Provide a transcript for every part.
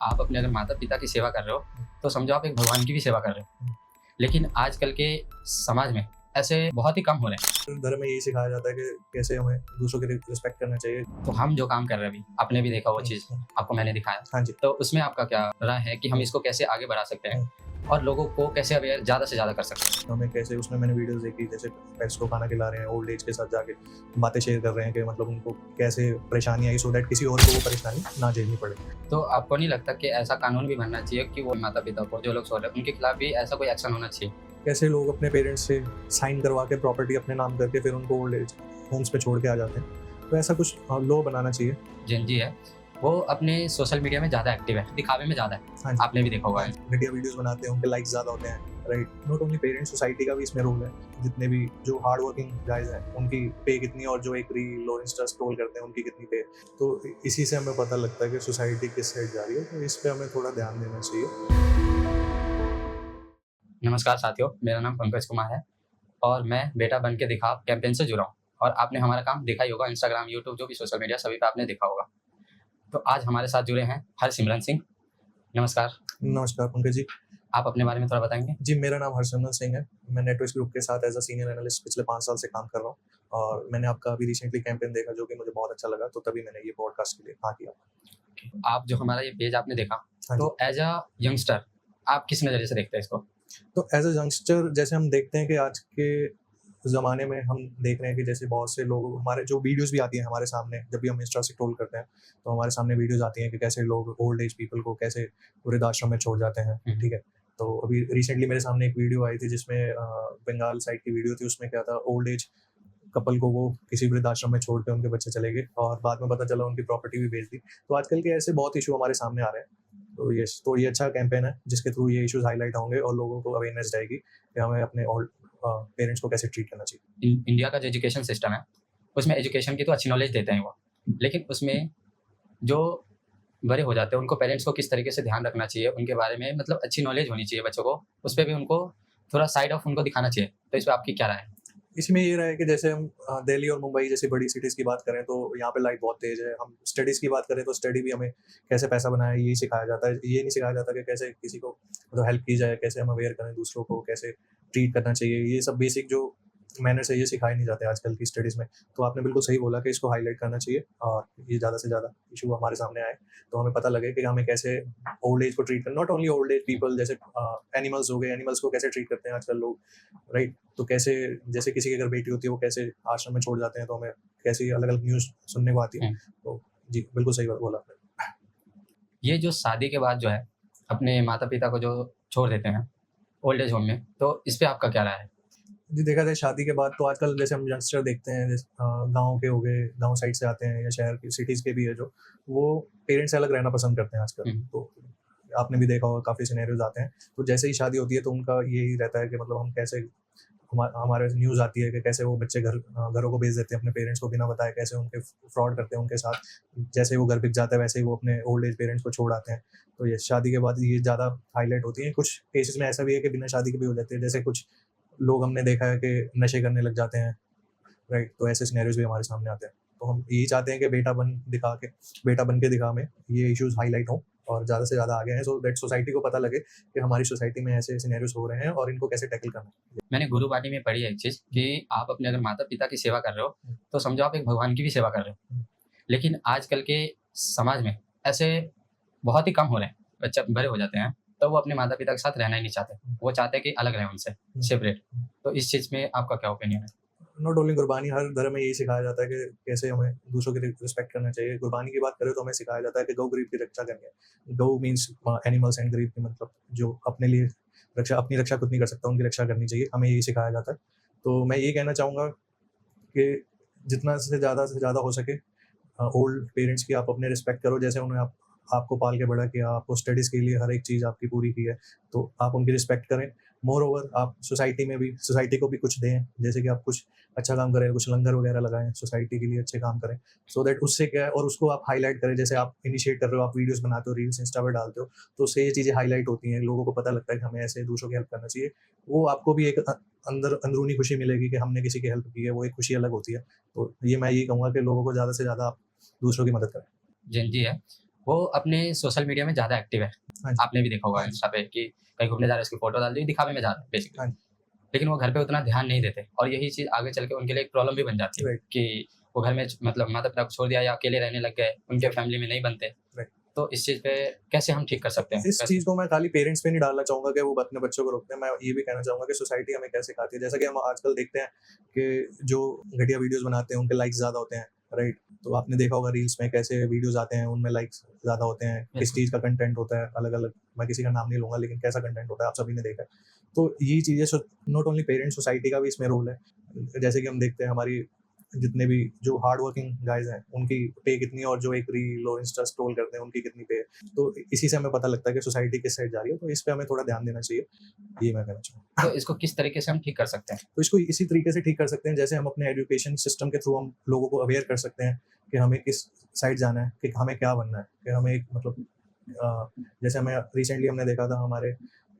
आप अपने अगर माता-पिता की सेवा कर रहे हो, तो समझो आप एक भगवान की भी सेवा कर रहे हो। लेकिन आजकल के समाज में ऐसे बहुत ही कम हो रहे हैं। धर्म में यही सिखाया जाता है कि कैसे हमें दूसरों की रिस्पेक्ट करना चाहिए। तो हम जो काम कर रहे हैं अभी, आपने भी देखा वो चीज़, हुँ, आपको मैंने दिखाया। हाँ जी। तो उसमें आपका क्या राय है कि हम इसको कैसे आगे बढ़ा सकते हैं और लोगों को कैसे अवेयर ज़्यादा से ज़्यादा कर सकते हैं? तो हमें कैसे उसमें मैंने वीडियोज़ देखी जैसे पेट्स को खाना खिला रहे हैं, ओल्ड एज के साथ जाके बातें शेयर कर रहे हैं कि मतलब उनको कैसे परेशानी आई सो दैट किसी और को वो परेशानी ना झेलनी पड़े। तो आपको नहीं लगता कि ऐसा कानून भी बनना चाहिए कि वो माता-पिता को जो लोग सो रहे हैं, उनके खिलाफ भी ऐसा कोई एक्शन होना चाहिए? कैसे लोग अपने पेरेंट्स से साइन करवा के प्रॉपर्टी अपने नाम करके फिर उनको ओल्ड एज होम्स में छोड़ के आ जाते हैं। तो ऐसा कुछ लॉ बनाना चाहिए। जेन जी है, वो अपने सोशल मीडिया में ज़्यादा एक्टिव है, दिखावे में ज़्यादा है। हाँ जी। आपने भी देखा होगा। घटिया वीडियोज़ बनाते हैं, उनके लाइक्स ज़्यादा होते हैं, right? Not only parents, society का भी इसमें रोल है। जितने भी जो हार्ड वर्किंग गाइज़ हैं, उनकी पे कितनी है और जो एक रील और इंस्टा स्क्रॉल करते हैं, उनकी कितनी पे है। तो इसी से हमें पता लगता है कि सोसाइटी किस साइड जा रही है, तो इस पे हमें थोड़ा ध्यान देना चाहिए। नमस्कार साथियों, मेरा नाम पंकज कुमार है और मैं बेटा बन के दिखा कैंपेन से जुड़ा हूँ। और आपने हमारा काम देखा ही होगा, इंस्टाग्राम, यूट्यूब, जो भी सोशल मीडिया सभी पे आपने देखा होगा। तो आज हमारे साथ जुड़े हैं हरसिमरन सिंह। नमस्कार। नमस्कार पंकज जी। आप अपने बारे में थोड़ा बताएंगे? जी, मेरा नाम हरसिमरन सिंह है। मैं नेटवर्क्स ग्रुप के साथ एज़ अ सीनियर एनालिस्ट पिछले 5 साल से काम कर रहा हूँ और मैंने आपका अभी रिसेंटली कैंपेन देखा जो कि मुझे बहुत अच्छा लगा, तो तभी मैंने ये पॉडकास्ट के लिए हाँ किया। आप जो हमारा ये पेज आपने देखा, हाँ जी। तो एज अ यंगस्टर आप किस नज़रिए से देखते हैं इसको? तो एज़ अ यंगस्टर जैसे हम देखते हैं कि आज के ज़माने में हम देख रहे हैं कि जैसे बहुत से लोग हमारे जो वीडियोज़ भी आती हैं हमारे सामने जब भी हम इंस्टा स्क्रॉल करते हैं, तो हमारे सामने वीडियोज़ आती हैं कि कैसे लोग ओल्ड एज पीपल को कैसे वृद्धाश्रम में छोड़ जाते हैं, ठीक है? तो अभी रिसेंटली मेरे सामने एक वीडियो आई थी जिसमें बंगाल साइड की वीडियो थी, उसमें क्या था ओल्ड एज कपल को वो किसी वृद्धाश्रम में छोड़ के उनके बच्चे चले गए और बाद में पता चला उनकी प्रॉपर्टी भी बेच दी। तो आजकल के ऐसे बहुत इश्यू हमारे सामने आ रहे हैं। तो ये अच्छा कैंपेन है जिसके थ्रू ये इश्यूज़ हाइलाइट होंगे और लोगों को अवेयरनेस रहेगी कि हमें अपने ओल्ड पेरेंट्स को कैसे ट्रीट करना चाहिए। इंडिया का जो एजुकेशन सिस्टम है, उसमें एजुकेशन की तो अच्छी नॉलेज देते हैं वो, लेकिन उसमें जो बड़े हो जाते हैं उनको पेरेंट्स को किस तरीके से ध्यान रखना चाहिए, उनके बारे में मतलब अच्छी नॉलेज होनी चाहिए बच्चों को, उस पे भी उनको थोड़ा साइड ऑफ उनको दिखाना चाहिए। तो इस पे आपकी क्या राय है? इसमें ये रहा है कि जैसे हम दिल्ली और मुंबई जैसी बड़ी सिटीज़ की बात करें तो यहाँ पे लाइफ बहुत तेज़ है। हम स्टडीज़ की बात करें तो स्टडी भी हमें कैसे पैसा बनाएँ यही सिखाया जाता है। ये नहीं सिखाया जाता कि कैसे किसी को मतलब हेल्प की जाए, कैसे हम अवेयर करें दूसरों को, कैसे ट्रीट करना चाहिए। ये सब बेसिक जो मैनर्स है ये सिखाए नहीं जाते आजकल की स्टडीज़ में। तो आपने बिल्कुल सही बोला कि इसको हाइलाइट करना चाहिए और ये ज़्यादा से ज़्यादा इश्यू हमारे सामने आए, तो हमें पता लगे कि हमें कैसे ओल्ड एज को ट्रीट करना। Not only old age people जैसे एनिमल्स हो गए, एनिमल्स को कैसे ट्रीट करते हैं आजकल लोग, राइट? तो कैसे जैसे किसी की अगर बेटी होती है वो कैसे आश्रम में छोड़ जाते हैं, तो हमें कैसी अलग-अलग न्यूज़ सुनने को आती है। हुँ। तो जी, बिल्कुल सही बात बोला आपने। ये जो शादी के बाद जो है, अपने माता-पिता को जो छोड़ देते हैं ओल्ड एज होम में, तो इस पे आपका क्या राय है? जी, देखा जाए शादी के बाद तो आजकल जैसे हम यंगस्टर देखते हैं जैसे गाँव के हो गए, गाँव साइड से आते हैं या शहर की सिटीज़ के भी है जो, वो पेरेंट्स से अलग रहना पसंद करते हैं आजकल। हुँ। तो आपने भी देखा होगा काफ़ी सिनेरियोज़ आते हैं। तो जैसे ही शादी होती है तो उनका यही रहता है कि मतलब हम कैसे हमारे न्यूज़ आती है कि कैसे वो बच्चे घरों को भेज देते हैं अपने पेरेंट्स को बिना बताए, कैसे उनके फ्रॉड करते हैं उनके साथ। जैसे ही वो घर बिक जाता है वैसे ही वो अपने ओल्ड एज पेरेंट्स को छोड़ आते हैं। तो ये शादी के बाद ये ज़्यादा हाइलाइट होती हैं। कुछ केसेस में ऐसा भी है कि बिना शादी के भी हो जाते हैं। जैसे कुछ लोग हमने देखा है कि नशे करने लग जाते हैं, राइट? तो ऐसे सिनेरियोज़ भी हमारे सामने आते हैं। तो हम यही चाहते हैं कि बेटा बन के दिखा में ये इश्यूज़ हाइलाइट हों और ज़्यादा से ज़्यादा आगे आएँ सो दैट सोसाइटी को पता लगे कि हमारी सोसाइटी में ऐसे सिनेरियोज़ हो रहे हैं और इनको कैसे टैकल करना है। मैंने गुरुबानी में पढ़ी है एक चीज़ कि आप अपने अगर माता-पिता की सेवा कर रहे हो, तो समझो आप एक भगवान की भी सेवा कर रहे हो। लेकिन आजकल के समाज में ऐसे बहुत ही कम हो रहे हैं। बच्चे बड़े हो जाते हैं, तो वो अपने माता-पिता के साथ रहना ही नहीं चाहते। वो चाहते हैं कि अलग रहें उनसे, सेपरेट। तो इस चीज़ में आपका क्या ओपिनियन है? नॉट ओनली गुरबानी, हर धर्म में यही सिखाया जाता है कि कैसे हमें दूसरों की रिस्पेक्ट करना चाहिए। गुरबानी की बात करें तो हमें सिखाया जाता है कि गौ गरीब की रक्षा करनी है। गौ मीन्स एनिमल्स एंड गरीब की मतलब जो अपने लिए अपनी रक्षा खुद नहीं कर सकता, उनकी रक्षा करनी चाहिए। हमें यही सिखाया जाता है। तो मैं ये कहना चाहूँगा कि जितना से ज़्यादा हो सके ओल्ड पेरेंट्स की आप अपने रिस्पेक्ट करो, जैसे उन्होंने आपको पाल के बड़ा किया, आपको स्टडीज़ के लिए हर एक चीज़ आपकी पूरी की है, तो आप उनकी रिस्पेक्ट करें। मोर ओवर आप सोसाइटी को भी कुछ दें, जैसे कि आप कुछ अच्छा काम करें, कुछ लंगर वगैरह लगाएँ, सोसाइटी के लिए अच्छे काम करें, सो दैट उससे क्या है और उसको आप हाइलाइट करें, जैसे आप इनिशिएट कर रहे हो, आप वीडियोज़ बनाते हो, रील्स इंस्टा पे डालते हो, तो उससे ये चीज़ें हाइलाइट होती हैं, लोगों को पता लगता है कि हमें ऐसे दूसरों की हेल्प करना चाहिए। वो आपको भी एक अंदरूनी खुशी मिलेगी कि हमने किसी की हेल्प की है, वो एक खुशी अलग होती है। तो ये मैं यही कहूँगा कि लोगों को ज़्यादा से ज़्यादा आप दूसरों की मदद करें। जेन जी है, वो अपने सोशल मीडिया में ज़्यादा एक्टिव है। हाँ जी। आपने भी देखा होगा हाँ जी। इंस्टा पे कि कहीं घूमने जा रहे हैं, उसकी फ़ोटो डाल दी, दिखावे में जा रहे हैं बेसिकली। हाँ जी। लेकिन वो घर पे उतना ध्यान नहीं देते और यही चीज़ आगे चल के उनके लिए एक प्रॉब्लम भी बन जाती है राइट। कि वो घर में मतलब माता-पिता को छोड़ दिया या अकेले रहने लग गए, उनके फैमिली में नहीं बनते। राइट। तो इस चीज़ पे कैसे हम ठीक कर सकते हैं? इस कैसे? चीज़ को मैं खाली पेरेंट्स पे नहीं डालना चाहूँगा कि वो अपने बच्चों को रोकते हैं। मैं ये भी कहना चाहूँगा कि सोसाइटी हमें क्या सिखाती है। जैसा कि हम आजकल देखते हैं कि जो घटिया वीडियोज़ बनाते हैं, उनके लाइक्स ज़्यादा होते हैं, राइट? तो आपने देखा होगा रील्स में कैसे वीडियोज़ आते हैं, उनमें लाइक्स ज़्यादा होते हैं। किस बिल्कुल। चीज़ का कंटेंट होता है, अलग-अलग, मैं किसी का नाम नहीं लूँगा, लेकिन कैसा कंटेंट होता है, आप सभी ने देखा है। तो ये चीज़ें नॉट ओनली पेरेंट्स, सोसाइटी का भी इसमें रोल है। जैसे कि हम देखते हैं हमारी जितने भी जो हार्ड वर्किंग गाइज़ हैं, उनकी पे कितनी है और जो एक रील और इंस्टा स्क्रॉल करते हैं, उनकी कितनी पे है। तो इसी से हमें पता लगता है कि सोसाइटी किस साइड जा रही है, तो इस पे हमें थोड़ा ध्यान देना चाहिए, ये मैं कहना चाहूँगा। तो इसको किस तरीके से हम ठीक कर सकते हैं? तो इसको इसी तरीके से ठीक कर सकते हैं, जैसे हम अपने एजुकेशन सिस्टम के थ्रू हम लोगों को अवेयर कर सकते हैं कि हमें किस साइड जाना है, कि हमें क्या बनना है, कि हमें एक मतलब जैसे हमें रिसेंटली हमने देखा था हमारे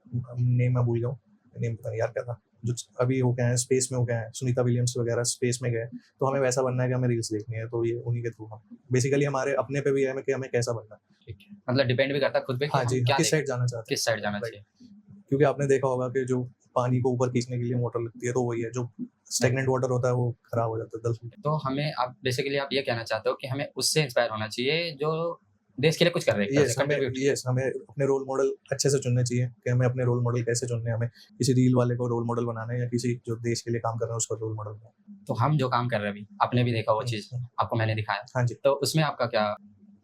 नेम मैं भूल गया हूँ, नेम पता नहीं यार क्या था, जो अभी हो गए हैं स्पेस में, हो गए हैं सुनीता विलियम्स वगैरह स्पेस में गए, तो हमें वैसा बनना है कि हमें रील्स देखनी है, तो ये उन्हीं के थ्रू हम बेसिकली हमारे अपने पे भी है कि हमें कैसा बनना है। ठीक है। मतलब डिपेंड भी करता है खुद पे कि हाँ जी, हम हम क्या किस देखें, साइड जाना चाहते हैं। किस साइड जाना राइट। चाहिए। क्योंकि आपने देखा होगा कि जो पानी को ऊपर खींचने के लिए मोटर लगती है, तो वही है, जो स्टैग्नेंट वाटर होता है वो खराब हो जाता है दल। तो हमें आप बेसिकली आप ये कहना चाहते हो कि हमें उससे इंस्पायर होना चाहिए जो देश के लिए कुछ कर रहे हैं, एक तरह से कंट्रीब्यूट। यस हमें अपने रोल मॉडल अच्छे से चुनने चाहिए कि हमें अपने रोल मॉडल कैसे चुनने हैं, हमें किसी रील वाले को रोल मॉडल बनाना है या किसी जो देश के लिए काम कर रहे हैं उसको रोल मॉडल बनाना तो हम जो काम कर रहे हैं अभी, आपने भी देखा वो है। चीज़, आपको मैंने दिखाया। हाँ जी। तो उसमें आपका क्या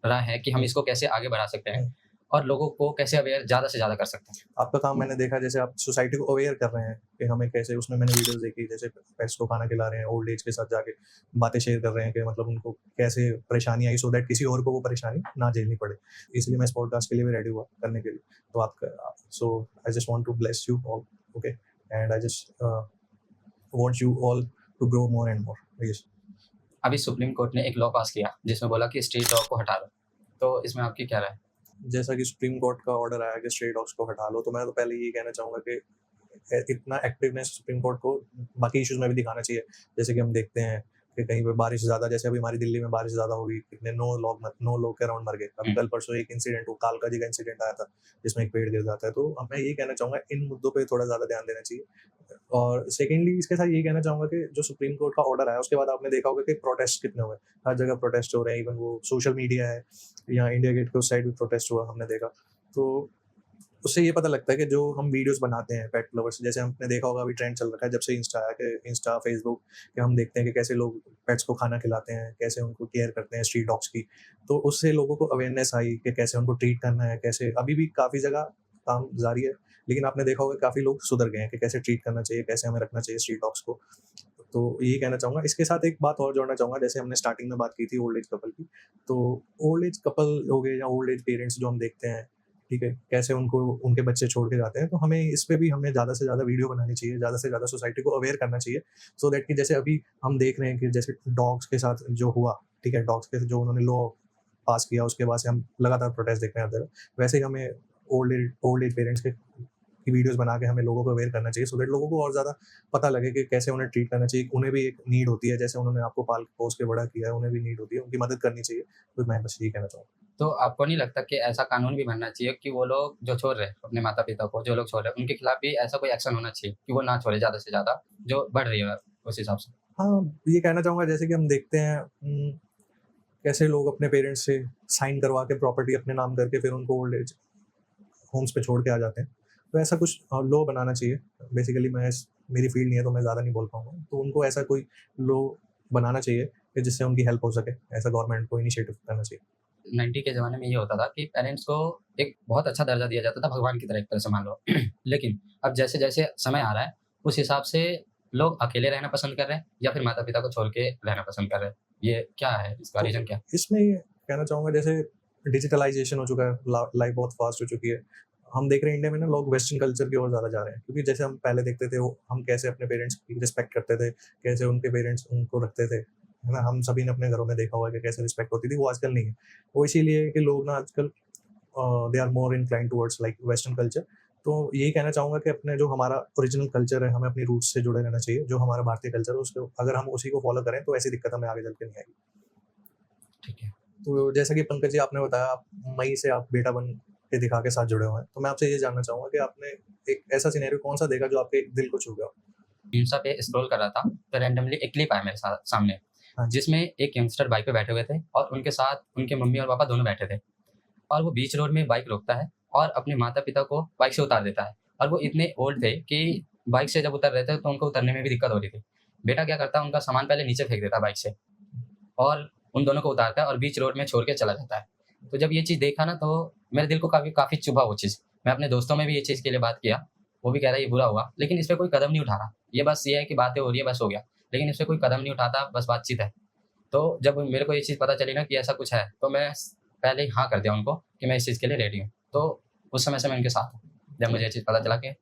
राय है कि हम इसको कैसे आगे बढ़ा सकते हैं और लोगों को कैसे अवेयर ज़्यादा से ज़्यादा कर सकते हैं? आपका काम मैंने देखा, जैसे आप सोसाइटी को अवेयर कर रहे हैं कि हमें कैसे, उसमें मैंने वीडियोस देखी जैसे पेट्स को खाना खिला रहे हैं, ओल्ड एज के साथ जाके बातें शेयर कर रहे हैं कि मतलब उनको कैसे परेशानी आई, सो दैट किसी और को वो परेशानी ना झेलनी पड़े। इसलिए मैं इस पॉडकास्ट के लिए भी रेडी हुआ करने के लिए। तो आपका so I just want to bless you all, okay, and I just want you all to grow more and more. Yes. अभी सुप्रीम कोर्ट ने एक लॉ पास किया जिसमें बोला कि स्ट्रीट डॉग को हटा दो। तो इसमें आपकी क्या राय है? जैसा कि सुप्रीम कोर्ट का ऑर्डर आया कि स्ट्रे डॉग्स को हटा लो, तो मैं तो पहले यही कहना चाहूँगा कि इतना एक्टिवनेस सुप्रीम कोर्ट को बाकी इश्यूज़ में भी दिखाना चाहिए। जैसे कि हम देखते हैं कि कहीं पे बारिश ज़्यादा, जैसे अभी हमारी दिल्ली में बारिश ज़्यादा हो गई, कितने 9 लोग के अराउंड मर गए। अभी कल परसों एक इंसिडेंट हुआ, कालका जी का इंसिडेंट आया था, जिसमें एक पेड़ गिर जाता है। तो मैं यही कहना चाहूँगा, इन मुद्दों पे थोड़ा ज़्यादा ध्यान देना चाहिए। और सेकेंडली इसके साथ यही कहना चाहूँगा कि जो सुप्रीम कोर्ट का ऑर्डर आया, उसके बाद आपने देखा होगा कि प्रोटेस्ट कितने हुए। हर जगह प्रोटेस्ट हो रहे हैं, इवन वो सोशल मीडिया है या इंडिया गेट के उस साइड भी प्रोटेस्ट हुआ, हमने देखा। तो उससे ये पता लगता है कि जो हम वीडियोस बनाते हैं पेट लवर्स, जैसे हमने देखा होगा अभी ट्रेंड चल रखा है जब से इंस्टा आया, कि इंस्टा फेसबुक, कि हम देखते हैं कि कैसे लोग पेट्स को खाना खिलाते हैं, कैसे उनको केयर करते हैं स्ट्रीट डॉग्स की। तो उससे लोगों को अवेयरनेस आई कि कैसे उनको ट्रीट करना है, कैसे अभी भी काफ़ी जगह काम जारी है, लेकिन आपने देखा होगा काफ़ी लोग सुधर गए हैं कि कैसे ट्रीट करना चाहिए, कैसे हमें रखना चाहिए स्ट्रीट डॉग्स को। तो यही कहना चाहूँगा। इसके साथ एक बात और जोड़ना चाहूँगा, जैसे हमने स्टार्टिंग में बात की थी ओल्ड एज कपल की। तो ओल्ड एज कपल हो गए या ओल्ड एज पेरेंट्स जो हम देखते हैं, ठीक है, कैसे उनको उनके बच्चे छोड़ के जाते हैं, तो हमें इस पे भी हमें ज़्यादा से ज़्यादा वीडियो बनानी चाहिए, ज़्यादा से ज़्यादा सोसाइटी को अवेयर करना चाहिए, सो दैट कि जैसे अभी हम देख रहे हैं कि जैसे डॉग्स के साथ जो हुआ, ठीक है, डॉग्स के जो उन्होंने लॉ पास किया, उसके बाद से हम लगातार प्रोटेस्ट देख रहे हैं हर जगह। वैसे ही हमें ओल्ड एज पेरेंट्स के की वीडियोस बना के हमें लोगों को अवेयर करना चाहिए, सो दैट लोगों को और ज़्यादा पता लगे कि कैसे उन्हें ट्रीट करना चाहिए। उन्हें भी एक नीड होती है, जैसे उन्होंने आपको पाल पोस के बड़ा किया है, उन्हें भी नीड होती है, उनकी मदद करनी चाहिए। तो मैं बस यही कहना चाहूँगा। तो आपको नहीं लगता कि ऐसा कानून भी बनना चाहिए कि वो लोग जो छोड़ रहे हैं अपने माता-पिता को, जो लोग छोड़ रहे हैं, उनके खिलाफ भी ऐसा कोई एक्शन होना चाहिए कि वो ना छोड़े ज़्यादा से ज़्यादा, जो बढ़ रही है उस हिसाब से? हाँ, ये कहना चाहूँगा, जैसे कि हम देखते हैं कैसे लोग अपने पेरेंट्स से साइन करवा के प्रॉपर्टी अपने नाम करके फिर उनको ओल्ड एज होम्स पे छोड़ के आ जाते हैं। तो ऐसा कुछ लॉ बनाना चाहिए। बेसिकली मेरी फील्ड नहीं है, तो मैं ज़्यादा नहीं बोल पाऊँगा। तो उनको ऐसा कोई लॉ बनाना चाहिए कि जिससे उनकी हेल्प हो सके। ऐसा गवर्नमेंट को इनिशिएटिव करना चाहिए। 90 के ज़माने में ये होता था कि पेरेंट्स को एक बहुत अच्छा दर्जा दिया जाता था, भगवान की तरह एक तरह से मान लो। लेकिन अब जैसे-जैसे समय आ रहा है, उस हिसाब से लोग अकेले रहना पसंद कर रहे हैं या फिर माता-पिता को छोड़ के रहना पसंद कर रहे हैं। ये क्या है? इसका तो रीज़न क्या है? इसमें ये कहना चाहूँगा, जैसे डिजिटलाइज़ेशन हो चुका है, लाइफ बहुत फ़ास्ट हो चुकी है। हम देख रहे हैं इंडिया में ना, लोग वेस्टर्न कल्चर की ओर ज़्यादा जा रहे हैं। क्योंकि जैसे हम पहले देखते थे, वो हम कैसे अपने पेरेंट्स की रिस्पेक्ट करते थे, कैसे उनके पेरेंट्स उनको रखते थे, है ना? हम सभी ने अपने घरों में देखा हुआ है कि कैसे रिस्पेक्ट होती थी, वो आजकल नहीं है। वो इसीलिए है कि लोग ना आजकल they are more inclined towards like western culture. तो यही कहना चाहूँगा कि अपने जो हमारा ओरिजिनल कल्चर है, हमें अपनी रूट्स से जुड़े रहना चाहिए। जो हमारा भारतीय कल्चर है, उसको अगर हम उसी को फ़ॉलो करें, तो ऐसी दिक्कत हमें आगे चल के नहीं आएगी। ठीक है। तो जैसा कि पंकज जी आपने बताया, आप मई से आप बेटा बन के दिखा के साथ जुड़े हुए हैं। तो मैं आपसे ये जानना चाहूँगा कि आपने एक ऐसा सिनेरियो कौन-सा देखा जो आपके दिल को छू गया हो? इंस्टा पे स्क्रॉल कर रहा था, तो रैंडमली एक क्लिप आया मेरे सामने, हाँ जी। जिसमें एक यंगस्टर बाइक पे बैठे हुए थे और उनके साथ उनके मम्मी और पापा दोनों बैठे थे। और वो बीच रोड में बाइक रोकता है और अपने माता-पिता को बाइक से उतार देता है। और वो इतने ओल्ड थे कि बाइक से जब उतर रहे थे, तो उनको उतरने में भी दिक्कत हो रही थी। बेटा क्या करता है, उनका सामान पहले नीचे फेंक देता है बाइक से और उन दोनों को उतारता है और बीच रोड में छोड़ के चला जाता है। तो जब ये चीज़ देखा ना, तो मेरे दिल को काफ़ी काफ़ी चुभा वो चीज़। मैं अपने दोस्तों में भी ये चीज़ के लिए बात किया, वो भी कह रहा है ये बुरा हुआ, लेकिन इस पे कोई कदम नहीं उठा रहा। ये बस ये है कि बातें हो रही है, बस हो गया। लेकिन इस पे कोई कदम नहीं उठाता, बस बातचीत है। तो जब मेरे को ये चीज़ पता चली ना कि ऐसा कुछ है, तो मैं पहले ही हाँ कर दिया उनको कि मैं इस चीज़ के लिए रेडी हूँ। तो उस समय से मैं उनके साथ हूँ। जब मुझे ये चीज़ पता चला कि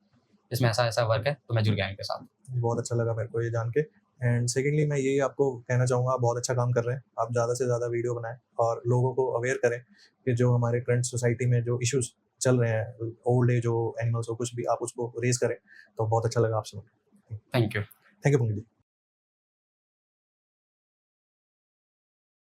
इसमें ऐसा-ऐसा वर्क है, तो मैं जुड़ गया इनके साथ। बहुत अच्छा लगा मेरे को ये जान के। एंड सेकंडली मैं यही आपको कहना चाहूँगा, आप बहुत अच्छा काम कर रहे हैं। आप ज़्यादा से ज़्यादा वीडियो बनाएँ और लोगों को अवेयर करें कि जो हमारे करंट सोसाइटी में जो इश्यूज़ चल रहे हैं, ओल्ड एज हो, एनिमल्स हो, कुछ भी, आप उसको रेज़ करें। तो बहुत अच्छा लगा आपसे मिलके। Thank you. Thank you Pankaj ji.